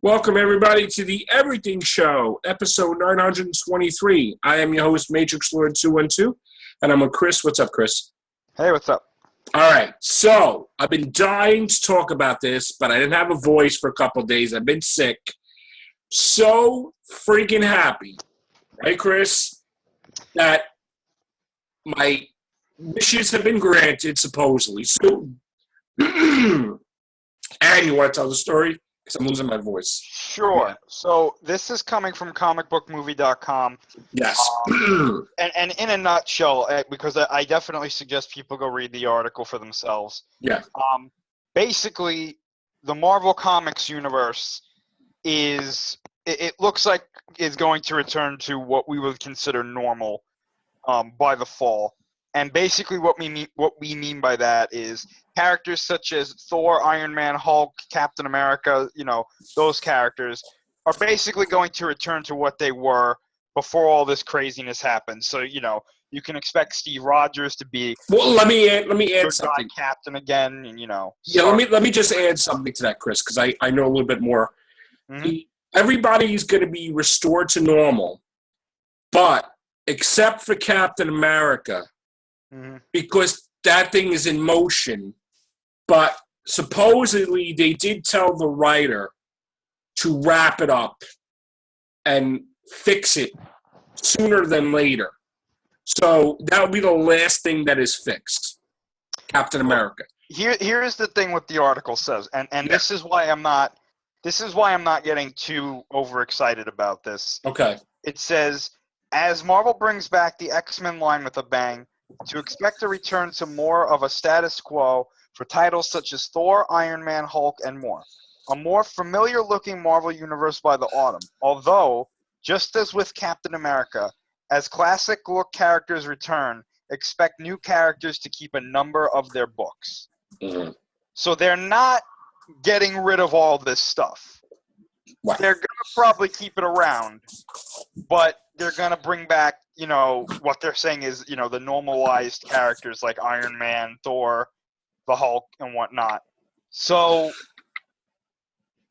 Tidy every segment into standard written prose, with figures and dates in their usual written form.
Welcome, everybody, to the Everything Show, episode 923. I am your host, Matrixlord212, and I'm with Chris. What's up, Chris? Hey, what's up? All right, so I've been dying to talk about this, but I didn't have a voice for a couple of days. I've been sick. So freaking happy, right, Chris, that my wishes have been granted, supposedly. So, and you want to tell the story? Because I'm losing my voice. Sure. Yeah. So this is coming from comicbookmovie.com. Yes. And in a nutshell, because I definitely suggest people go read the article for themselves. Yeah. Basically, the Marvel Comics universe it looks like is going to return to what we would consider normal by the fall. And basically what we mean by that is characters such as Thor, Iron Man, Hulk, Captain America, those characters are basically going to return to what they were before all this craziness happened. So, you can expect Steve Rogers to be let me add something. Captain again, and Yeah, let me just add something to that, Chris, because I know a little bit more. Mm-hmm. Everybody's going to be restored to normal, but except for Captain America. Mm-hmm. Because that thing is in motion. But supposedly they did tell the writer to wrap it up and fix it sooner than later. So that will be the last thing that is fixed. Captain America. Here's the thing what the article says, and yeah. This is why I'm not getting too overexcited about this. Okay. It says, as Marvel brings back the X-Men line with a bang, to expect a return to more of a status quo for titles such as Thor, Iron Man, Hulk, and more. A more familiar-looking Marvel universe by the autumn. Although, just as with Captain America, as classic-look characters return, expect new characters to keep a number of their books. Mm-hmm. So they're not getting rid of all this stuff. Wow. They're going to probably keep it around, but they're going to bring back, what they're saying is, the normalized characters like Iron Man, Thor, the Hulk, and whatnot. So,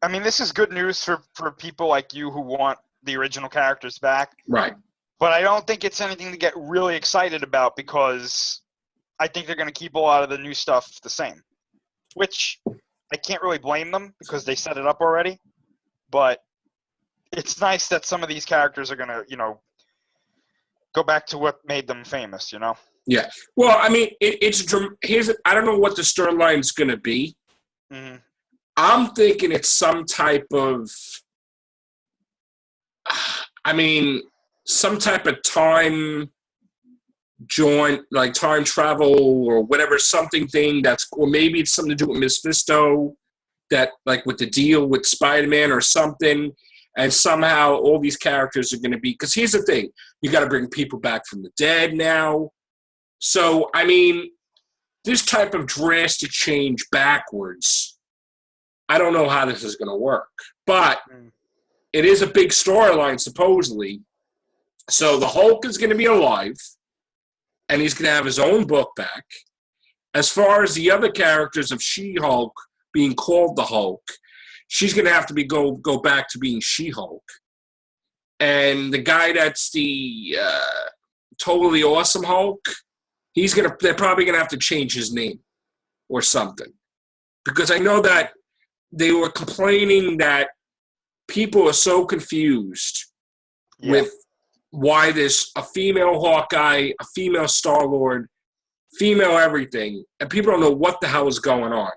I mean, this is good news for people like you who want the original characters back. Right. But I don't think it's anything to get really excited about because I think they're going to keep a lot of the new stuff the same. Which I can't really blame them because they set it up already. But it's nice that some of these characters are going to, go back to what made them famous, Yeah. Well, I mean, I don't know what the storyline's going to be. Mm-hmm. I'm thinking it's some type of, some type of time joint, like time travel or whatever, something thing or maybe it's something to do with Mephisto, that like with the deal with SpiderMan or something. And somehow all these characters are going to be... Because here's the thing. You got to bring people back from the dead now. So, I mean, this type of drastic change backwards, I don't know how this is going to work. But it is a big storyline, supposedly. So the Hulk is going to be alive. And he's going to have his own book back. As far as the other characters of She-Hulk being called the Hulk... She's going to have to go back to being She-Hulk. And the guy that's the totally awesome Hulk, they're probably going to have to change his name or something. Because I know that they were complaining that people are so confused with why there's a female Hawkeye, a female Star-Lord, female everything, and people don't know what the hell is going on.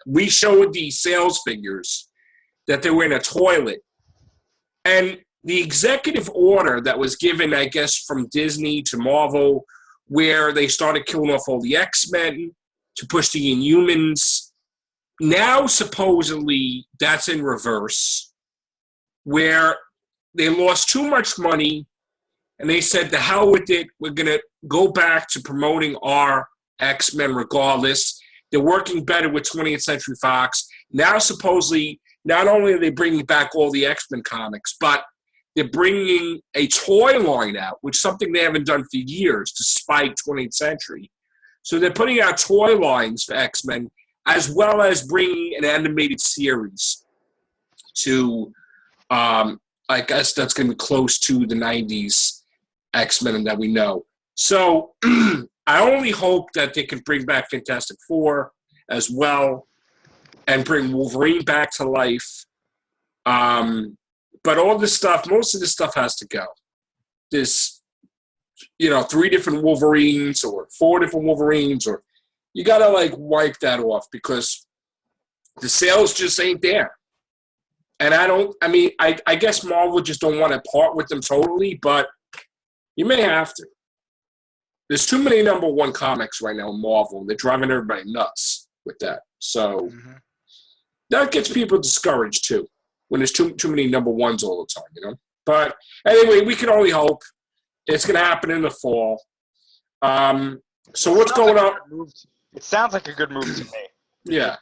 We showed the sales figures that they were in a toilet. And the executive order that was given, I guess, from Disney to Marvel, where they started killing off all the X-Men to push the Inhumans, now supposedly that's in reverse, where they lost too much money and they said, the hell with it, we're going to go back to promoting our X-Men regardless. They're working better with 20th Century Fox. Now, supposedly, not only are they bringing back all the X-Men comics, but they're bringing a toy line out, which is something they haven't done for years to spite 20th Century. So they're putting out toy lines for X-Men, as well as bringing an animated series. to, I guess that's going to be close to the 90s X-Men that we know. So I only hope that they can bring back Fantastic Four as well and bring Wolverine back to life. But all this stuff, most of this stuff has to go. This, 3 different Wolverines or 4 different Wolverines, or you got to like wipe that off because the sales just ain't there. And I guess Marvel just don't want to part with them totally, but you may have to. There's too many #1 comics right now in Marvel. They're driving everybody nuts with that. So that gets people discouraged too when there's too many #1s all the time, But anyway, we can only hope. It's going to happen in the fall. So what's going on? It sounds like a good move to me. Yeah.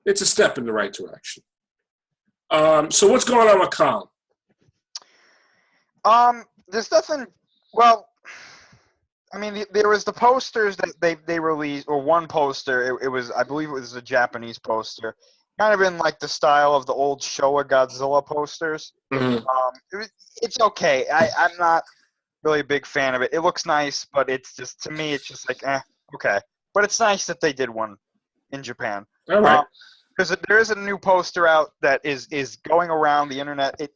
It's a step in the right direction. So what's going on with Kong? There's nothing. Well, I mean, there was the posters that they released, or one poster. I believe it was a Japanese poster, kind of in like the style of the old Showa Godzilla posters. It's okay. I'm not really a big fan of it. It looks nice, but it's just, to me, it's just like, okay. But it's nice that they did one in Japan. All right. Because there is a new poster out that is going around the internet. It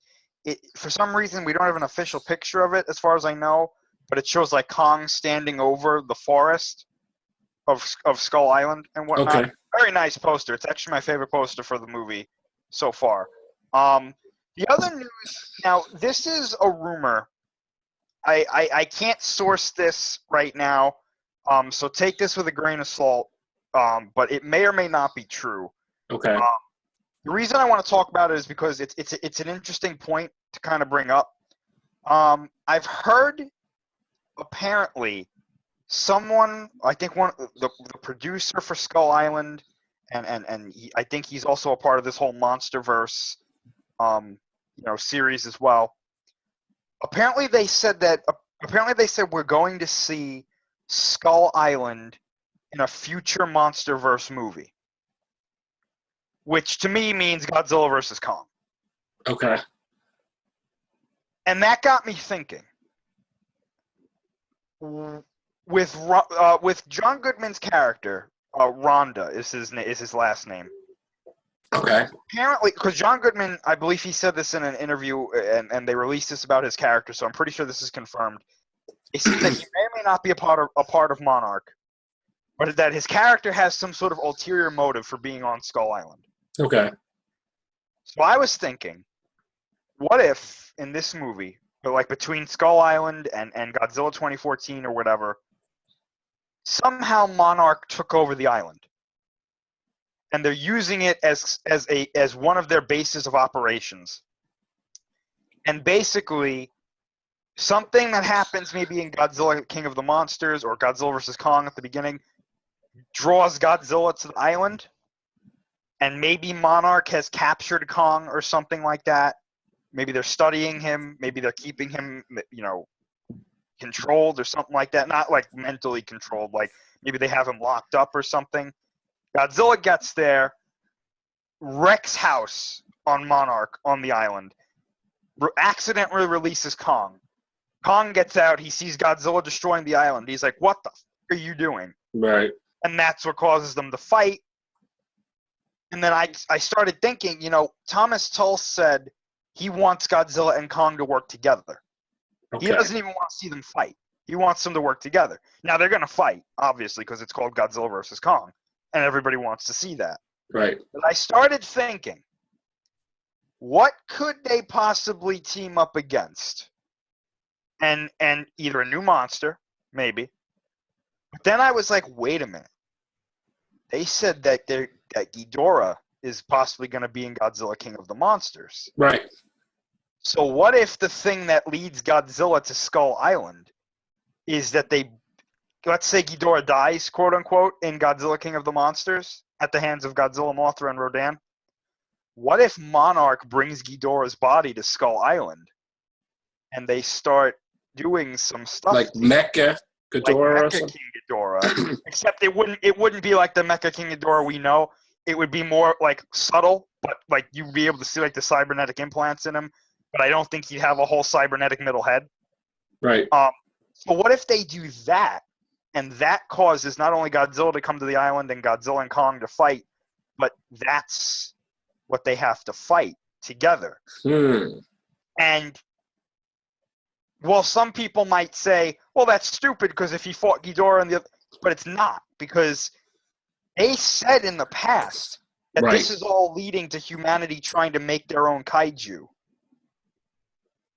for some reason, we don't have an official picture of it, as far as I know, but it shows like Kong standing over the forest of Skull Island and whatnot. Okay. Very nice poster. It's actually my favorite poster for the movie so far. The other news, now this is a rumor. I can't source this right now, so take this with a grain of salt, but it may or may not be true. Okay. The reason I want to talk about it is because it's an interesting point to kind of bring up. I've heard, apparently, someone, I think the producer for Skull Island, and I think he's also a part of this whole MonsterVerse, series as well. Apparently they said we're going to see Skull Island in a future MonsterVerse movie, which to me means Godzilla vs. Kong. Okay. And that got me thinking. With John Goodman's character, Rhonda is his last name. Okay. Apparently, because John Goodman, I believe he said this in an interview, and they released this about his character, so I'm pretty sure this is confirmed. He said that he may or may not be a part of Monarch, but that his character has some sort of ulterior motive for being on Skull Island. Okay. So I was thinking, what if in this movie, like between Skull Island and Godzilla 2014 or whatever, somehow Monarch took over the island, and they're using it as one of their bases of operations. And basically, something that happens maybe in Godzilla King of the Monsters or Godzilla vs. Kong at the beginning draws Godzilla to the island, and maybe Monarch has captured Kong or something like that. Maybe they're studying him. Maybe they're keeping him, controlled or something like that. Not like mentally controlled. Like maybe they have him locked up or something. Godzilla gets there, wrecks house on Monarch on the island, accidentally releases Kong. Kong gets out. He sees Godzilla destroying the island. He's like, "What the f*** are you doing?" Right. And that's what causes them to fight. And then I started thinking, Thomas Tull said he wants Godzilla and Kong to work together. Okay. He doesn't even want to see them fight. He wants them to work together. Now, they're going to fight, obviously, because it's called Godzilla vs. Kong, and everybody wants to see that. Right. But I started thinking, what could they possibly team up against? And either a new monster, maybe. But then I was like, wait a minute. They said that Ghidorah is possibly going to be in Godzilla King of the Monsters. Right. So what if the thing that leads Godzilla to Skull Island is that let's say Ghidorah dies, quote unquote, in Godzilla King of the Monsters at the hands of Godzilla, Mothra, and Rodan? What if Monarch brings Ghidorah's body to Skull Island and they start doing some stuff like Mecha Ghidorah, like Mecha King Ghidorah, except it wouldn't be like the Mecha King Ghidorah we know. It would be more like subtle, but like you'd be able to see like the cybernetic implants in him. But I don't think he'd have a whole cybernetic middle head. Right. So what if they do that, and that causes not only Godzilla to come to the island and Godzilla and Kong to fight, but that's what they have to fight together. And well, some people might say, well, that's stupid because if he fought Ghidorah and the other, but it's not, because they said in the past that this is all leading to humanity trying to make their own kaiju.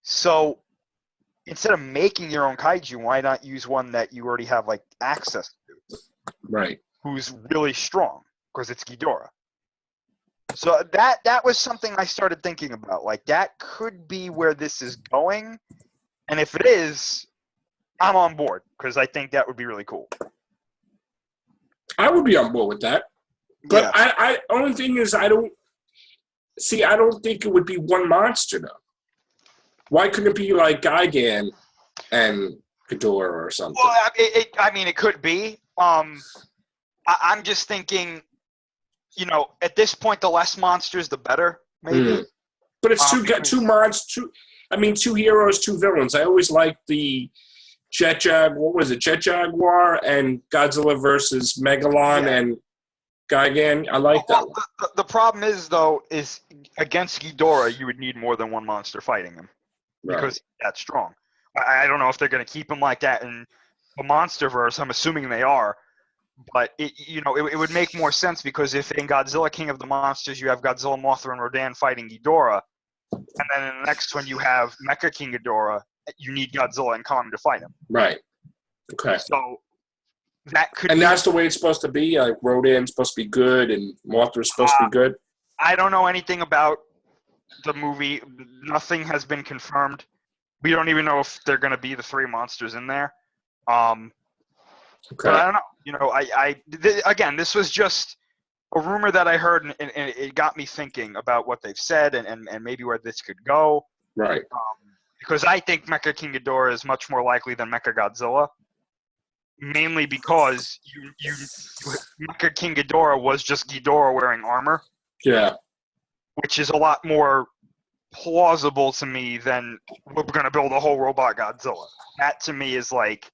So instead of making your own kaiju, why not use one that you already have like access to? Right. Who's really strong, because it's Ghidorah. So that was something I started thinking about. Like, that could be where this is going. And if it is, I'm on board, because I think that would be really cool. I would be on board with that. But yeah. I only thing is, I don't think it would be one monster, though. Why couldn't it be like Gigan and Ghidorah or something? Well, I mean, it could be. I'm just thinking, you know, at this point, the less monsters, the better, maybe. But it's two heroes, two villains. I always liked the Jet Jaguar and Godzilla versus Megalon and Gigan. I like that one. The problem is, though, is against Ghidorah, you would need more than one monster fighting him. Because he's that strong. I don't know if they're going to keep him like that in the MonsterVerse. I'm assuming they are. But, it would make more sense, because if in Godzilla King of the Monsters you have Godzilla, Mothra, and Rodan fighting Ghidorah, and then in the next one you have Mecha King Ghidorah, you need Godzilla and Kong to fight him. Right. Okay. So that could And that's the way it's supposed to be? Like, Rodan's supposed to be good and Mothra's supposed to be good? I don't know anything about the movie. Nothing has been confirmed. We don't even know if they're going to be the three monsters in there. But I don't know. Again, this was just a rumor that I heard, and it got me thinking about what they've said and maybe where this could go. Right. Because I think Mecha King Ghidorah is much more likely than Mecha Godzilla. Mainly because Mecha King Ghidorah was just Ghidorah wearing armor. Yeah. Which is a lot more plausible to me than we're going to build a whole robot Godzilla. That to me is like,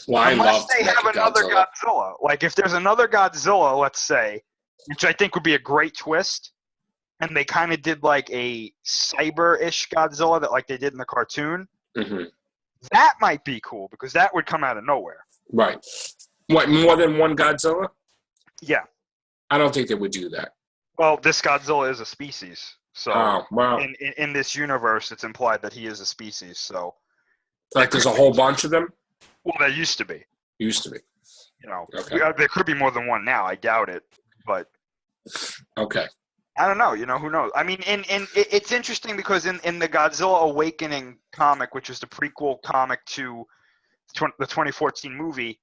unless they have another Godzilla. Like, if there's another Godzilla, let's say, which I think would be a great twist, and they kind of did like a cyber-ish Godzilla that like they did in the cartoon, that might be cool, because that would come out of nowhere. Right. What, more than one Godzilla? Yeah. I don't think they would do that. Well, this Godzilla is a species, so in this universe, it's implied that he is a species. So, like, there's a whole bunch of them. Well, there used to be. Okay. There could be more than one now. I doubt it, but okay. I don't know. Who knows? I mean, it's interesting because in the Godzilla Awakening comic, which is the prequel comic to the 2014 movie,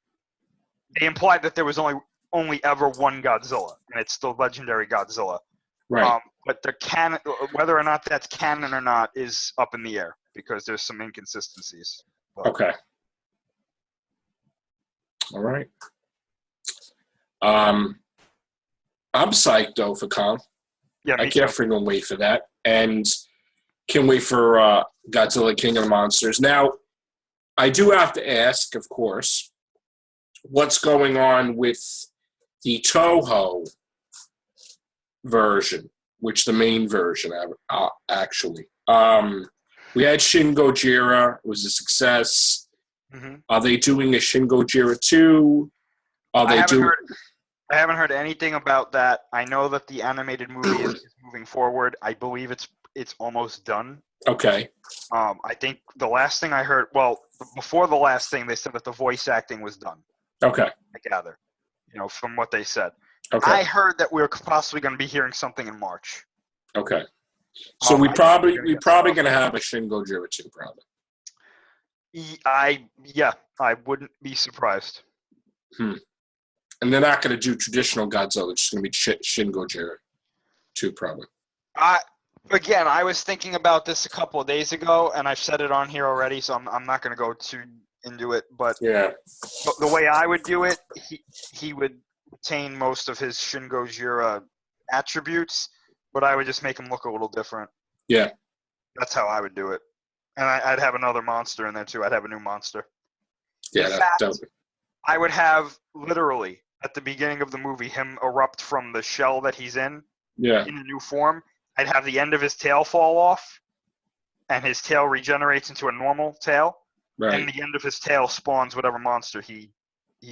they implied that there was only ever one Godzilla, and it's the legendary Godzilla. Right. But whether or not that's canon or not is up in the air, because there's some inconsistencies. Okay. All right. I'm psyched, though, for Kong. Yeah, I can't freaking wait for that. And can't wait for Godzilla King of the Monsters. Now, I do have to ask, of course, what's going on with the Toho version, which the main version, actually. We had Shin Gojira. It was a success. Are they doing a Shin Gojira 2? I haven't heard anything about that. I know that the animated movie is moving forward. I believe it's almost done. Okay. I think the last thing I heard, before the last thing, they said that the voice acting was done. Okay. I gather, from what they said. Okay. I heard that we're possibly going to be hearing something in March. Okay. So we're probably going to have a Shin Gojira 2, probably. I wouldn't be surprised. And they're not going to do traditional Godzilla. It's just going to be Shin Gojira 2, probably. Again, I was thinking about this a couple of days ago, and I've said it on here already, so I'm not going to go too into it. But yeah, the way I would do it, he would retain most of his Shin Gojira attributes, but I would just make him look a little different. Yeah. That's how I would do it. And I'd have another monster in there too. I'd have a new monster. Yeah, In fact, I would have literally at the beginning of the movie him erupt from the shell that he's in yeah, a new form. I'd have the end of his tail fall off, and his tail regenerates into a normal tail, right. and the end of his tail spawns whatever monster he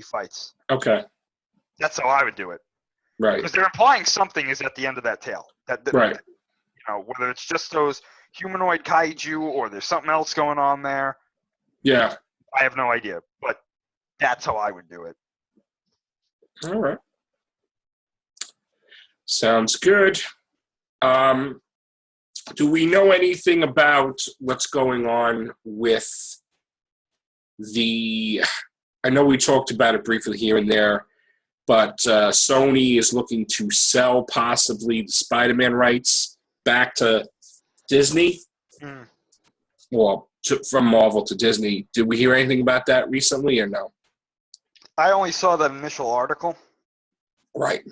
fights. Okay. That's how I would do it. Right. Because they're implying something is at the end of that tail. Right. You know, whether it's just those humanoid kaiju or there's something else going on there. Yeah. I have no idea, but that's how I would do it. All right. Sounds good. Do we know anything about what's going on with I know we talked about it briefly here and there, but Sony is looking to sell possibly the Spider-Man rights back to Disney. Well, from Marvel to Disney. Did we hear anything about that recently or no? I only saw that initial article. Right.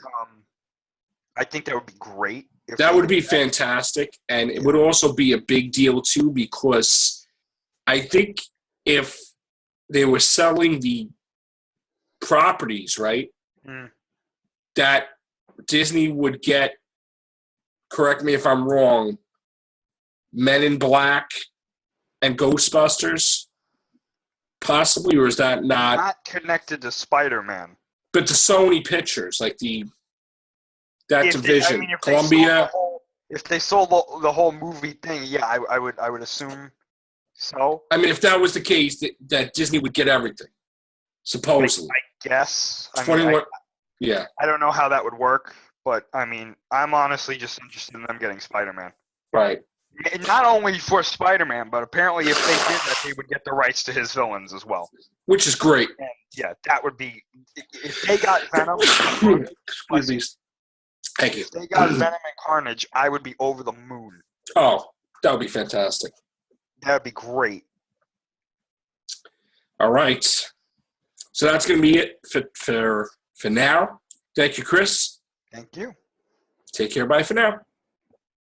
I think that would be great. That would be fantastic, and it would also be a big deal too, because I think if they were selling the properties, right, that Disney would get, correct me if I'm wrong, Men in Black and Ghostbusters, possibly, or is that not connected to Spider-Man? But the Sony pictures, like that division, Columbia. If they sold the whole movie thing, yeah, I would assume so. I mean, if that was the case, that Disney would get everything, supposedly. I guess. 21. Yeah. I don't know how that would work, but I mean, I'm honestly just interested in them getting Spider-Man. Right. Not only for Spider-Man, but apparently if they did that, they would get the rights to his villains as well. Which is great. And yeah, that would be if they got Venom. Excuse me. Thank you. If they got Venom and Carnage, I would be over the moon. Oh, that would be fantastic. That would be great. All right. So that's going to be it for now. Thank you, Chris. Thank you. Take care. Bye for now.